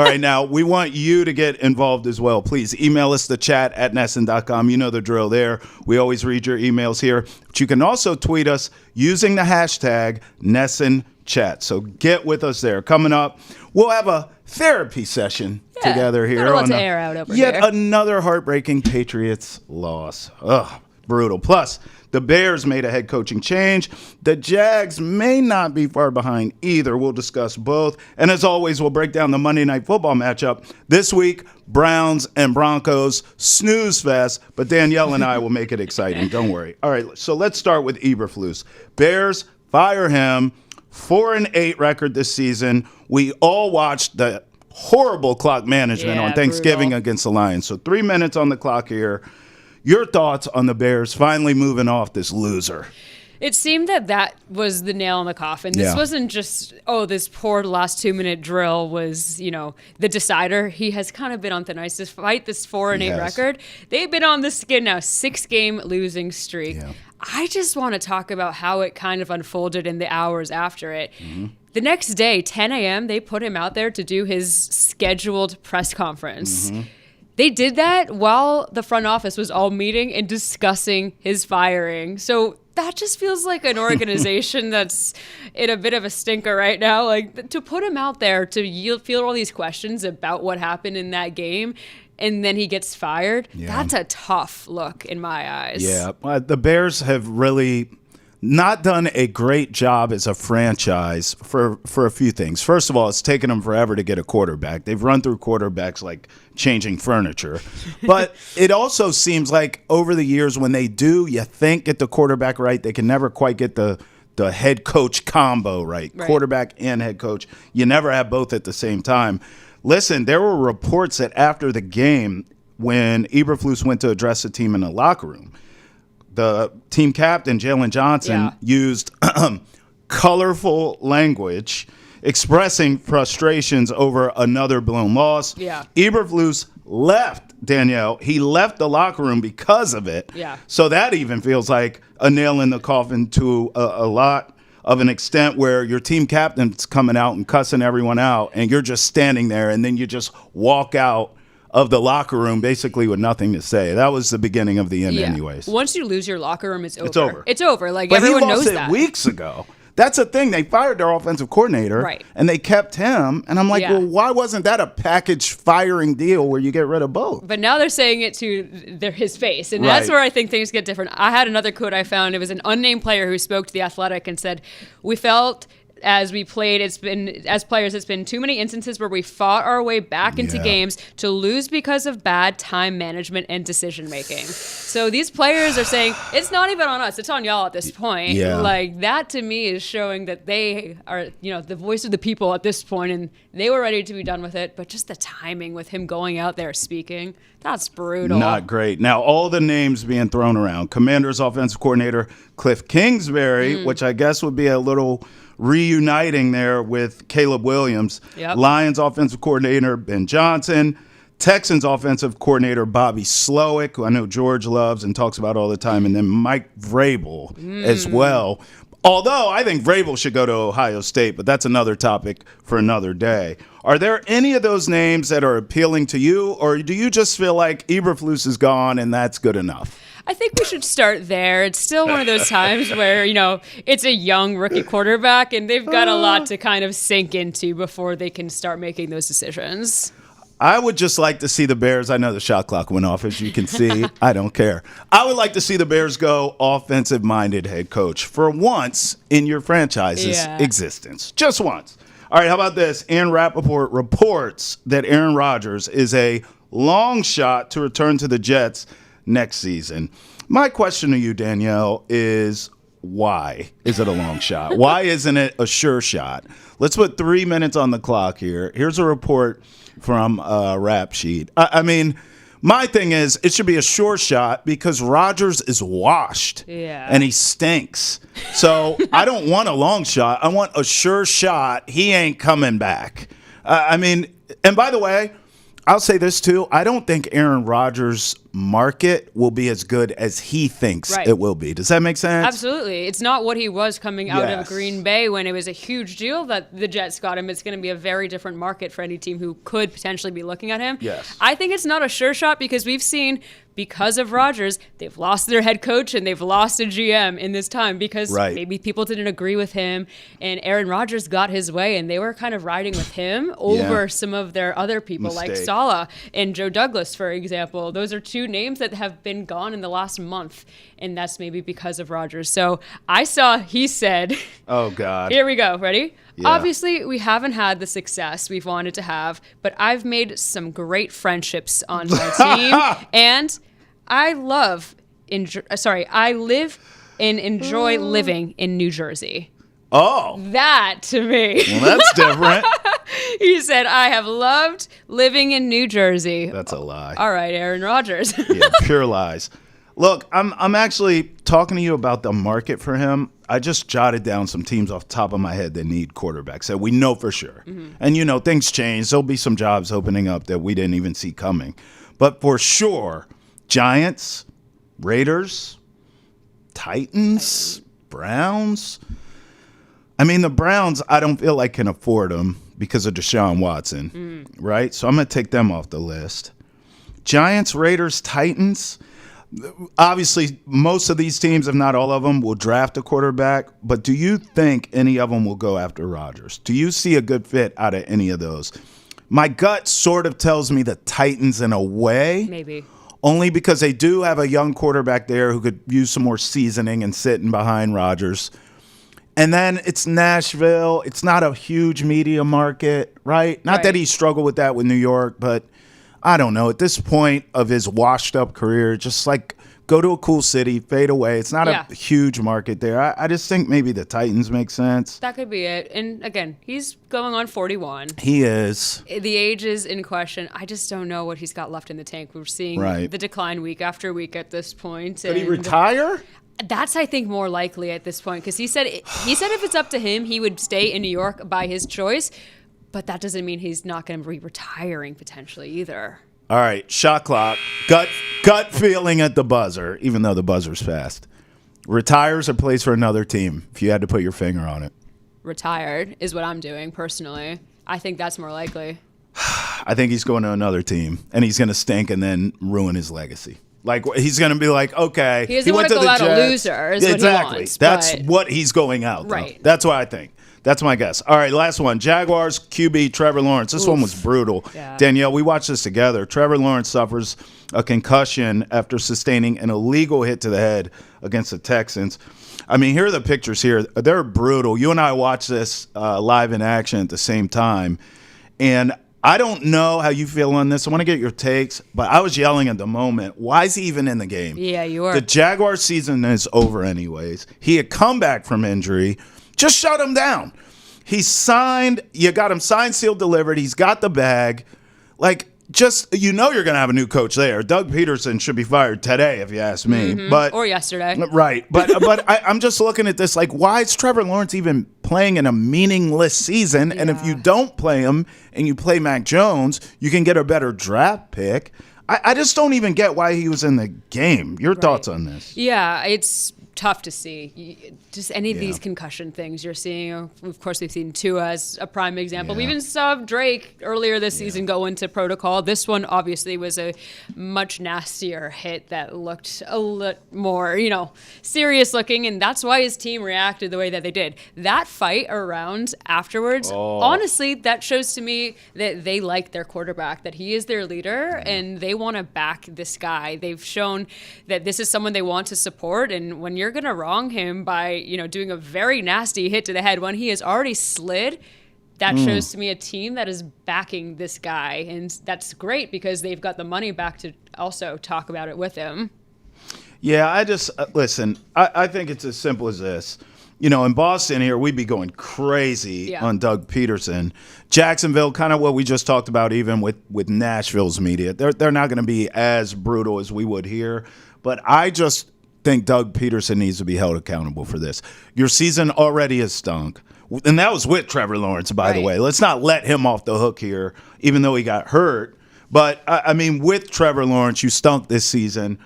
right, now we want you to get involved as well. Please email us the chat@nesson.com. You know the drill there. We always read your emails here. But you can also tweet us using the hashtag NessonChat. So get with us there. Coming up, we'll have a therapy session together here. Got a lot to air out over yet here. another heartbreaking Patriots loss. Ugh, brutal. Plus, the Bears made a head coaching change. The Jags may not be far behind either. We'll discuss both. And as always, we'll break down the Monday Night Football matchup. This week, Browns and Broncos, snooze fest. But Danielle and I will make it exciting. Don't worry. All right, so let's start with Eberflus. Bears fire him. 4-8 record this season. We all watched the horrible clock management on Thanksgiving against the Lions. So 3 minutes on the clock here. Your thoughts on the Bears finally moving off this loser? It seemed that was the nail in the coffin. This wasn't just, this poor last 2-minute drill was, the decider. He has kind of been on thin ice. Despite this 4-8 record, they've been on the skin now, 6-game losing streak. Yeah. I just want to talk about how it kind of unfolded in the hours after it. Mm-hmm. The next day, 10 a.m., they put him out there to do his scheduled press conference. Mm-hmm. They did that while the front office was all meeting and discussing his firing. So that just feels like an organization that's in a bit of a stinker right now. Like, to put him out there to field all these questions about what happened in that game, and then he gets fired, that's a tough look in my eyes. Yeah, the Bears have really not done a great job as a franchise for a few things. First of all, it's taken them forever to get a quarterback. They've run through quarterbacks like changing furniture. But it also seems like over the years when they do, you think, get the quarterback right, they can never quite get the head coach combo right. Quarterback and head coach. You never have both at the same time. Listen, there were reports that after the game, when Eberflus went to address the team in the locker room, the team captain, Jalen Johnson, used colorful language expressing frustrations over another blown loss. Yeah. Eberflus left, Danielle. He left the locker room because of it. Yeah. So that even feels like a nail in the coffin to a lot of an extent where your team captain's coming out and cussing everyone out, and you're just standing there, and then you just walk out of the locker room basically with nothing to say. That was the beginning of the end anyways. Once you lose your locker room, it's over. It's over. It's over. Like, but everyone knows that. But he lost it weeks ago. That's the thing. They fired their offensive coordinator, and they kept him. And I'm like, well, why wasn't that a package firing deal where you get rid of both? But now they're saying it to his face, and that's where I think things get different. I had another quote I found. It was an unnamed player who spoke to The Athletic and said, "We felt as we played, it's been too many instances where we fought our way back into games to lose because of bad time management and decision making." So these players are saying, it's not even on us, it's on y'all at this point. Yeah. Like, that to me is showing that they are, the voice of the people at this point, and they were ready to be done with it. But just the timing with him going out there speaking, that's brutal. Not great. Now, all the names being thrown around. Commanders offensive coordinator Cliff Kingsbury, which I guess would be a little reuniting there with Caleb Williams. Yep. Lions offensive coordinator Ben Johnson. Texans offensive coordinator Bobby Slowick, who I know George loves and talks about all the time. And then Mike Vrabel as well. Although I think Vrabel should go to Ohio State, but that's another topic for another day. Are there any of those names that are appealing to you, or do you just feel like Eberflus is gone and that's good enough? I think we should start there. It's still one of those times where, it's a young rookie quarterback, and they've got a lot to kind of sink into before they can start making those decisions. I would just like to see the Bears. I know the shot clock went off, as you can see. I don't care. I would like to see the Bears go offensive-minded head coach for once in your franchise's existence. Just once. All right, how about this? Aaron Rappaport reports that Aaron Rodgers is a long shot to return to the Jets next season. My question to you, Danielle, is why is it a long shot? Why isn't it a sure shot? Let's put 3 minutes on the clock here. Here's a report from Rap Sheet. I mean, my thing is it should be a sure shot because Rodgers is washed and he stinks. So I don't want a long shot. I want a sure shot. He ain't coming back. I mean, and by the way, I'll say this too. I don't think Aaron Rodgers' market will be as good as he thinks it will be. Does that make sense? Absolutely. It's not what he was coming out of Green Bay when it was a huge deal that the Jets got him. It's going to be a very different market for any team who could potentially be looking at him. Yes. I think it's not a sure shot because we've seen, because of Rodgers, they've lost their head coach and they've lost a GM in this time because maybe people didn't agree with him, and Aaron Rodgers got his way and they were kind of riding with him over some of their other people like Saleh and Joe Douglas, for example. Those are two names that have been gone in the last month, and that's maybe because of Rodgers. So he said, oh God, here we go. Ready? Yeah. Obviously, we haven't had the success we've wanted to have, but I've made some great friendships on my team, and I live and enjoy living in New Jersey. Oh. That to me. Well, that's different. He said, I have loved living in New Jersey. That's a lie. All right, Aaron Rodgers. Yeah, pure lies. Look, I'm actually talking to you about the market for him. I just jotted down some teams off the top of my head that need quarterbacks that we know for sure. Mm-hmm. And, things change. There'll be some jobs opening up that we didn't even see coming. But for sure, Giants, Raiders, Titans, Browns. I mean, the Browns, I don't feel like can afford them because of Deshaun Watson, right? So I'm going to take them off the list. Giants, Raiders, Titans. Obviously, most of these teams, if not all of them, will draft a quarterback. But do you think any of them will go after Rodgers? Do you see a good fit out of any of those? My gut sort of tells me the Titans in a way. Maybe. Only because they do have a young quarterback there who could use some more seasoning and sitting behind Rodgers. And then it's Nashville. It's not a huge media market, right? Not that he struggled with that with New York, but I don't know. At this point of his washed-up career, just like go to a cool city, fade away. It's not a huge market there. I just think maybe the Titans make sense. That could be it. And again, he's going on 41. He is. The age is in question. I just don't know what he's got left in the tank. We're seeing the decline week after week at this point. Could he retire? That's, I think, more likely at this point because he said if it's up to him, he would stay in New York by his choice. But that doesn't mean he's not going to be retiring potentially either. All right, shot clock. Gut feeling at the buzzer, even though the buzzer's fast. Retires or plays for another team, if you had to put your finger on it. Retired is what I'm doing personally. I think that's more likely. I think he's going to another team, and he's going to stink and then ruin his legacy. Like, he's going to be like, okay. He doesn't want to go out a loser is what he wants. That's what he's going out, though. Right. That's what I think. That's my guess. All right, last one. Jaguars QB Trevor Lawrence. This one was brutal. Yeah. Danielle, we watched this together. Trevor Lawrence suffers a concussion after sustaining an illegal hit to the head against the Texans. I mean, here are the pictures here. They're brutal. You and I watched this live in action at the same time. And I don't know how you feel on this. I want to get your takes, but I was yelling at the moment. Why is he even in the game? Yeah, you were. The Jaguars season is over anyways. He had come back from injury. Just shut him down. He's signed. You got him signed, sealed, delivered. He's got the bag. Like, just, you're going to have a new coach there. Doug Peterson should be fired today, if you ask me. Mm-hmm. Or yesterday. Right. But I'm just looking at this like, why is Trevor Lawrence even playing in a meaningless season? Yeah. And if you don't play him and you play Mac Jones, you can get a better draft pick. I just don't even get why he was in the game. Your thoughts on this? Yeah, it's tough to see. Just any of these concussion things you're seeing. Of course, we've seen Tua as a prime example. We even saw Drake earlier this season go into protocol. This one obviously was a much nastier hit that looked a little more, serious looking, and that's why his team reacted the way that they did. That fight around afterwards, honestly, that shows to me that they like their quarterback, that he is their leader, and they want to back this guy. They've shown that this is someone they want to support, and when you're going to wrong him by, doing a very nasty hit to the head when he has already slid, that shows to me a team that is backing this guy. And that's great because they've got the money back to also talk about it with him. Yeah, I just, listen, I think it's as simple as this. In Boston here, we'd be going crazy on Doug Peterson. Jacksonville, kind of what we just talked about even with Nashville's media. They're not going to be as brutal as we would here. But I just think Doug Peterson needs to be held accountable for this. Your season already has stunk. And that was with Trevor Lawrence, by the way. Let's not let him off the hook here, even though he got hurt. But, I mean, with Trevor Lawrence, you stunk this season.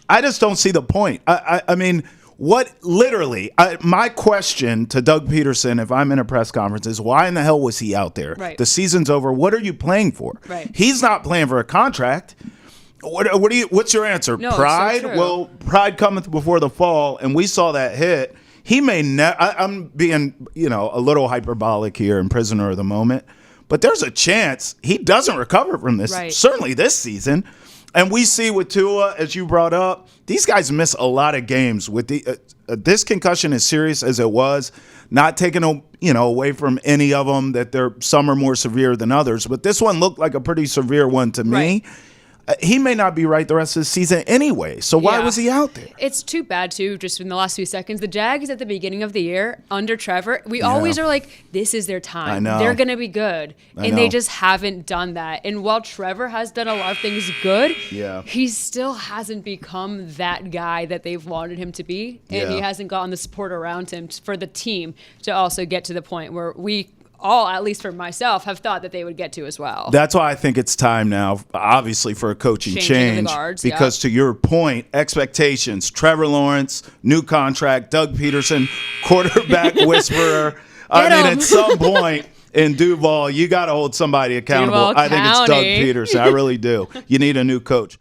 I just don't see the point. I mean, my question to Doug Peterson, if I'm in a press conference, is why in the hell was he out there? Right. The season's over. What are you playing for? Right. He's not playing for a contract. What's your answer? No, pride? so true. Well, pride cometh before the fall, and we saw that hit. He may I'm being, a little hyperbolic here and prisoner of the moment, but there's a chance he doesn't recover from this, certainly this season. And we see with Tua, as you brought up, these guys miss a lot of games. With this concussion, as serious as it was, not taking away from any of them, that some are more severe than others, but this one looked like a pretty severe one to me. He may not be right the rest of the season anyway. So why was he out there? It's too bad, too, just in the last few seconds. The Jags at the beginning of the year, under Trevor, we always are like, this is their time. I know. They're going to be good. And they just haven't done that. And while Trevor has done a lot of things good, he still hasn't become that guy that they've wanted him to be. And he hasn't gotten the support around him for the team to also get to the point where we all, at least for myself, have thought that they would get to as well. That's why I think it's time now, obviously, for a coaching change. The guards, because to your point, expectations, Trevor Lawrence, new contract, Doug Peterson, quarterback whisperer. At some point in Duval, you got to hold somebody accountable. Duval I think it's Doug County. Peterson. I really do. You need a new coach.